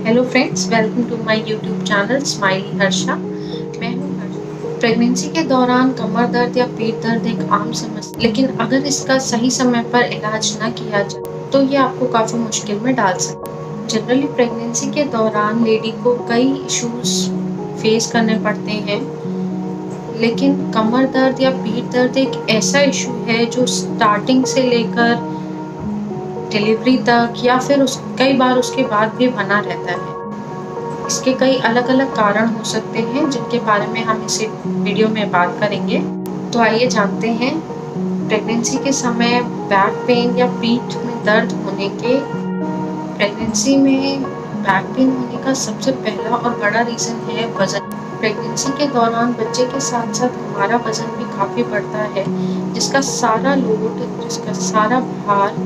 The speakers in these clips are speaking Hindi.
Hello friends, welcome to my YouTube channel Smiley Harsha. मैं हूँ हर्षा। प्रेगनेंसी के दौरान कमर दर्द या पेट दर्द एक आम समस्या, लेकिन अगर इसका सही समय पर इलाज न किया जाए तो ये आपको काफ़ी मुश्किल में डाल सकता है। जनरली प्रेगनेंसी के दौरान लेडी को कई इश्यूज फेस करने पड़ते हैं, लेकिन कमर दर्द या पेट दर्द एक ऐसा इशू है जो स्टार्टिंग से लेकर डिलीवरी तक या फिर कई बार उसके बाद भी बना रहता है। इसके कई अलग-अलग कारण हो सकते हैं जिनके बारे में हम इस वीडियो में बात करेंगे। तो आइए जानते हैं प्रेगनेंसी के समय बैक पेन या पीठ में दर्द होने के। प्रेगनेंसी में बैक पेन होने का सबसे पहला और बड़ा रीज़न है वज़न। प्रेगनेंसी के दौरान बच्चे के साथ-साथ हमारा वज़न भी काफ़ी बढ़ता है, जिसका सारा भार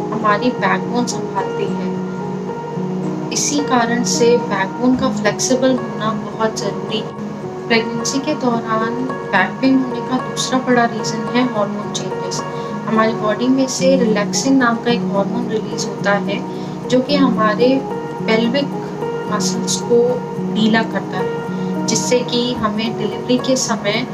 हमारी बैकबोन संभालती है। इसी कारण से बैकबोन का फ्लेक्सिबल होना बहुत ज़रूरी है। प्रेगनेंसी के दौरान बैक पेन होने का दूसरा बड़ा रीज़न है हार्मोन चेंजेस। हमारी बॉडी में से रिलैक्सिन नाम का एक हार्मोन रिलीज़ होता है, जो कि हमारे पेल्विक मसल्स को ढीला करता है, जिससे कि हमें डिलीवरी के समय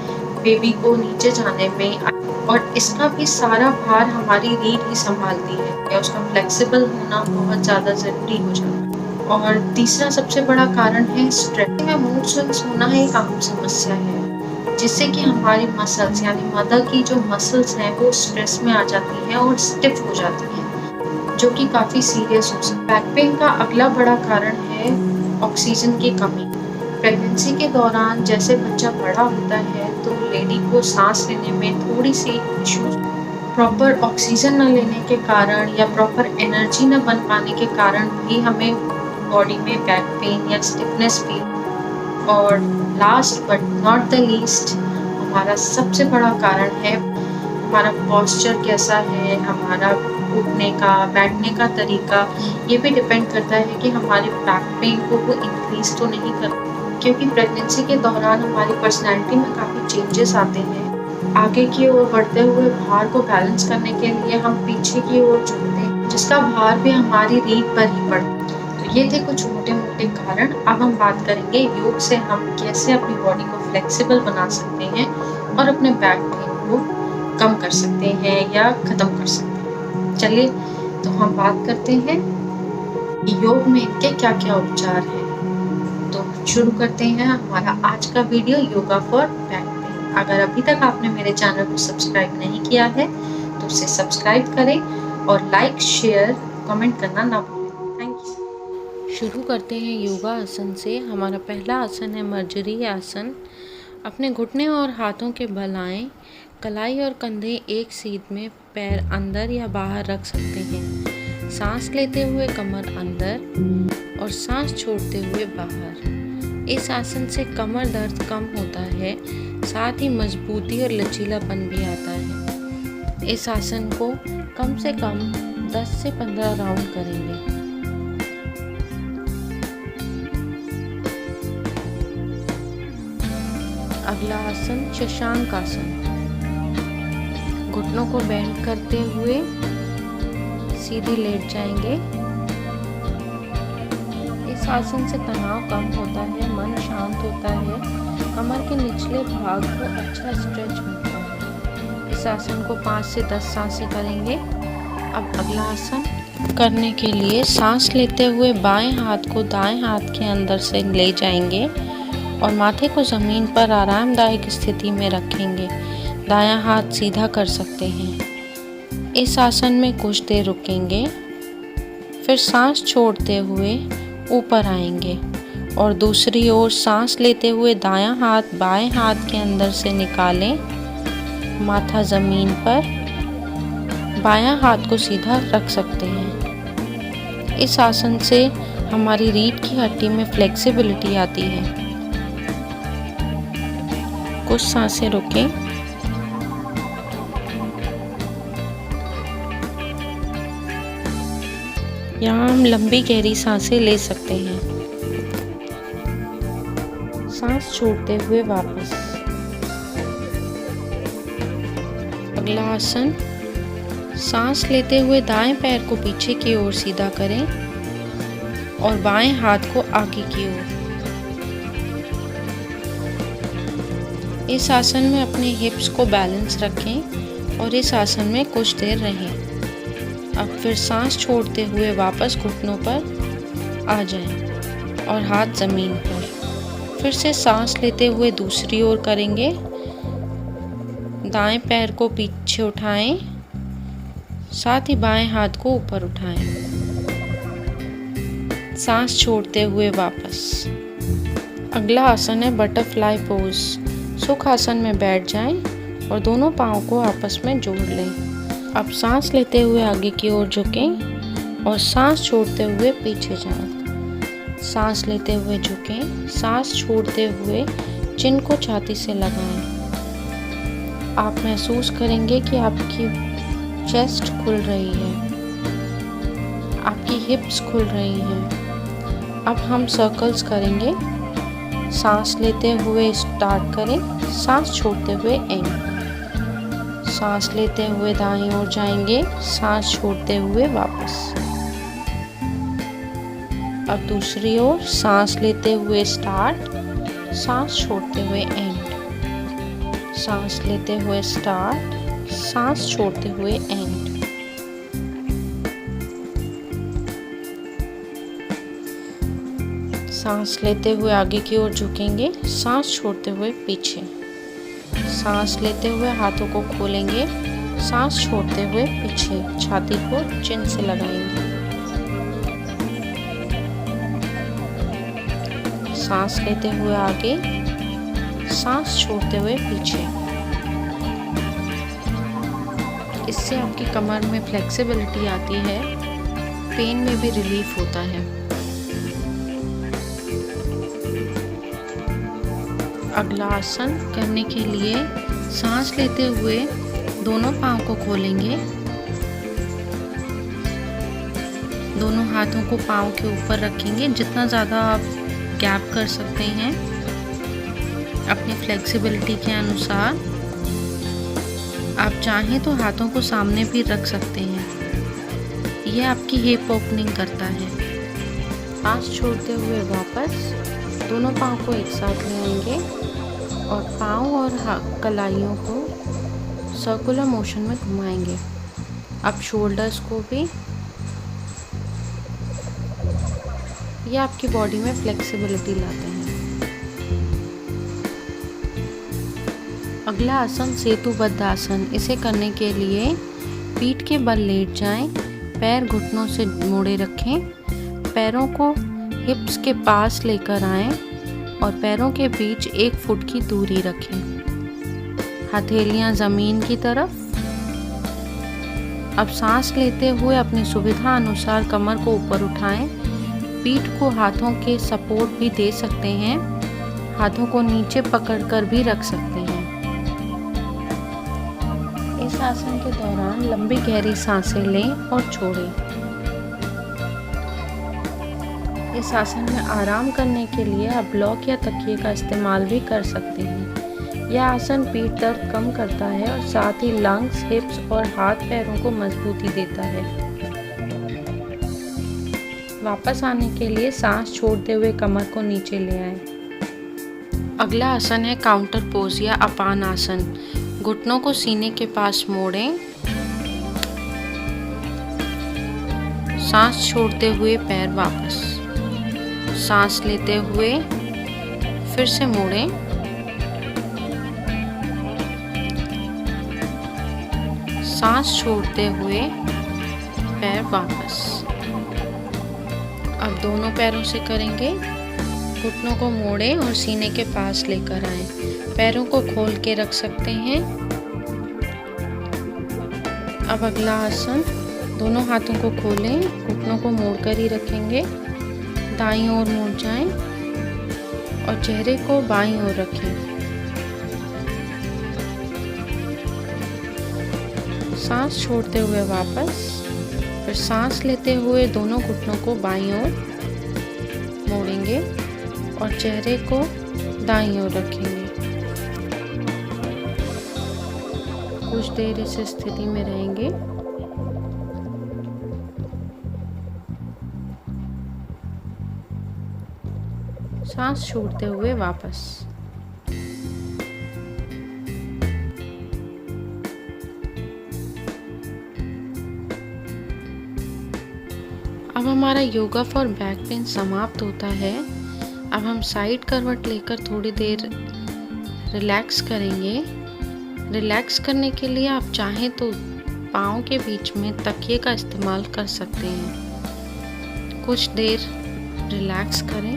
बेबी को नीचे जाने में और इसका भी सारा भार हमारी रीढ़ ही संभालती है या उसका फ्लेक्सिबल होना बहुत ज़्यादा ज़रूरी हो जाता है। और तीसरा सबसे बड़ा कारण है स्ट्रेस में मूड स्विंग्स होना एक आम समस्या है, जिससे कि हमारी मसल्स यानी मदर की जो मसल्स हैं वो स्ट्रेस में आ जाती हैं और स्टिफ हो जाती हैं, जो कि काफ़ी सीरियस हो सकता है। बैक पेन का अगला बड़ा कारण है ऑक्सीजन की कमी। प्रेगनेंसी के दौरान जैसे बच्चा बड़ा होता है तो लेडी को सांस लेने में थोड़ी सी इश्यूज, प्रॉपर ऑक्सीजन न लेने के कारण या प्रॉपर एनर्जी न बन पाने के कारण भी हमें बॉडी में बैक पेन या स्टिफनेस फील। और last but not the least, हमारा सबसे बड़ा कारण है हमारा पोस्चर कैसा है, हमारा उठने का बैठने का तरीका। ये भी डिपेंड करता है कि हमारे बैक पेन को वो इंक्रीज तो नहीं कर, क्योंकि प्रेगनेंसी के दौरान हमारी पर्सनैलिटी में काफ़ी चेंजेस आते हैं। आगे की ओर बढ़ते हुए भार को बैलेंस करने के लिए हम पीछे की ओर झुकते हैं, जिसका भार भी हमारी रीढ़ पर ही पड़ता है। तो ये थे कुछ मोटे-मोटे कारण। अब हम बात करेंगे योग से हम कैसे अपनी बॉडी को फ्लेक्सिबल बना सकते हैं और अपने बैक पेन को कम कर सकते हैं या ख़त्म कर सकते हैं। चलिए तो हम बात करते हैं योग में इनके क्या-क्या उपचार हैं। तो शुरू करते हैं हमारा आज का video, yoga for back pain. अगर अभी तक आपने मेरे चैनल को सब्सक्राइब नहीं किया है तो उसे सब्सक्राइब करें और लाइक, शेयर, कमेंट करना ना भूलें। Thank you. शुरू करते हैं योगा आसन से। हमारा पहला आसन है मर्जरी आसन। अपने घुटने और हाथों के बल आएं, कलाई और कंधे एक सीध में, पैर अंदर या बाहर रख सकते हैं। सांस लेते हुए कमर अंदर और सांस छोड़ते हुए बाहर। इस आसन से कमर दर्द कम होता है, साथ ही मजबूती और लचीलापन भी आता है। इस आसन को कम से कम 10 से 15 राउंड करेंगे। अगला आसन शशांक आसन। घुटनों को बेंड करते हुए सीधे लेट जाएंगे। इस आसन से तनाव कम होता है, मन शांत होता है, कमर के निचले भाग को अच्छा स्ट्रेच मिलता है। इस आसन को 5 से 10 सांसें करेंगे। अब अगला आसन करने के लिए सांस लेते हुए बाएं हाथ को दाएं हाथ के अंदर से ले जाएंगे और माथे को ज़मीन पर आरामदायक स्थिति में रखेंगे। दायां हाथ सीधा कर सकते हैं। इस आसन में कुछ देर रुकेंगे, फिर सांस छोड़ते हुए ऊपर आएंगे और दूसरी ओर सांस लेते हुए दायां हाथ बाएं हाथ के अंदर से निकालें, माथा ज़मीन पर, बायां हाथ को सीधा रख सकते हैं। इस आसन से हमारी रीढ़ की हड्डी में फ्लेक्सिबिलिटी आती है। कुछ सांसें रुकें। यहाँ हम लंबी गहरी सांसें ले सकते हैं। सांस छोड़ते हुए वापस। अगला आसन, सांस लेते हुए दाएं पैर को पीछे की ओर सीधा करें और बाएं हाथ को आगे की ओर। इस आसन में अपने हिप्स को बैलेंस रखें और इस आसन में कुछ देर रहें। अब फिर सांस छोड़ते हुए वापस घुटनों पर आ जाएं और हाथ ज़मीन पर। फिर से सांस लेते हुए दूसरी ओर करेंगे। दाएं पैर को पीछे उठाएं, साथ ही बाएं हाथ को ऊपर उठाएं। सांस छोड़ते हुए वापस। अगला आसन है बटरफ्लाई पोज। सुख आसन में बैठ जाएं और दोनों पाँव को आपस में जोड़ लें। अब सांस लेते हुए आगे की ओर झुकें और सांस छोड़ते हुए पीछे जाएं। सांस लेते हुए झुकें, सांस छोड़ते हुए चिन को छाती से लगाएं। आप महसूस करेंगे कि आपकी चेस्ट खुल रही है, आपकी हिप्स खुल रही हैं। अब हम सर्कल्स करेंगे। सांस लेते हुए स्टार्ट करें, सांस छोड़ते हुए एंड। सांस लेते हुए दाईं ओर जाएंगे, सांस छोड़ते हुए वापस। अब दूसरी ओर सांस लेते हुए स्टार्ट, सांस छोड़ते हुए एंड। सांस लेते हुए स्टार्ट, सांस छोड़ते हुए एंड। सांस लेते हुए आगे की ओर झुकेंगे, सांस छोड़ते हुए पीछे। सांस लेते हुए हाथों को खोलेंगे, सांस छोड़ते हुए पीछे, छाती को चिन से लगाएंगे। सांस लेते हुए आगे, सांस छोड़ते हुए पीछे। इससे आपकी कमर में फ्लेक्सिबिलिटी आती है, पेन में भी रिलीफ होता है। अगला आसन करने के लिए सांस लेते हुए दोनों पाँव को खोलेंगे। दोनों हाथों को पाँव के ऊपर रखेंगे। जितना ज़्यादा आप गैप कर सकते हैं अपनी फ्लेक्सिबिलिटी के अनुसार। आप चाहें तो हाथों को सामने भी रख सकते हैं। यह आपकी हिप ओपनिंग करता है। सांस छोड़ते हुए वापस दोनों पाँव को एक साथ ले आएंगे और पाँव और कलाइयों को सर्कुलर मोशन में घुमाएंगे। अब शोल्डर्स को भी, ये आपकी बॉडी में फ्लेक्सिबिलिटी लाते हैं। अगला आसन सेतुबद्ध आसन। इसे करने के लिए पीठ के बल लेट जाएं, पैर घुटनों से मोड़े रखें, पैरों को हिप्स के पास लेकर आएं और पैरों के बीच 1 फुट की दूरी रखें। हथेलियां ज़मीन की तरफ। अब सांस लेते हुए अपनी सुविधा अनुसार कमर को ऊपर उठाएं। पीठ को हाथों के सपोर्ट भी दे सकते हैं, हाथों को नीचे पकड़कर भी रख सकते हैं। इस आसन के दौरान लंबी गहरी सांसें लें और छोड़ें। इस आसन में आराम करने के लिए आप ब्लॉक या तकिए का इस्तेमाल भी कर सकते हैं। यह आसन पीठ दर्द कम करता है और साथ ही लंग्स, हिप्स और हाथ पैरों को मजबूती देता है। वापस आने के लिए सांस छोड़ते हुए कमर को नीचे ले आएं। अगला आसन है काउंटर पोज या अपान आसन। घुटनों को सीने के पास मोड़ें। सांस छोड़ते हुए पैर वापस। सांस लेते हुए फिर से मोड़ें। सांस छोड़ते हुए पैर वापस। अब दोनों पैरों से करेंगे। घुटनों को मोड़ें और सीने के पास लेकर आएं। पैरों को खोल के रख सकते हैं। अब अगला आसन, दोनों हाथों को खोलें, घुटनों को मोड़कर ही रखेंगे। दाईं ओर मुड़ जाएं और चेहरे को बाईं ओर रखें। सांस छोड़ते हुए वापस। फिर सांस लेते हुए दोनों घुटनों को बाईं ओर मोड़ेंगे और चेहरे को दाईं ओर रखेंगे। कुछ देर इस स्थिति में रहेंगे। सांस छोड़ते हुए वापस। अब हमारा योगा फॉर बैक पेन समाप्त होता है। अब हम साइड करवट लेकर थोड़ी देर रिलैक्स करेंगे। रिलैक्स करने के लिए आप चाहें तो पाँव के बीच में तकिए का इस्तेमाल कर सकते हैं। कुछ देर रिलैक्स करें,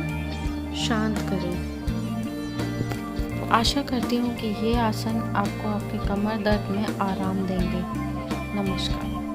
शांत करें। आशा करती हूँ कि ये आसन आपको आपके कमर दर्द में आराम देंगे। नमस्कार।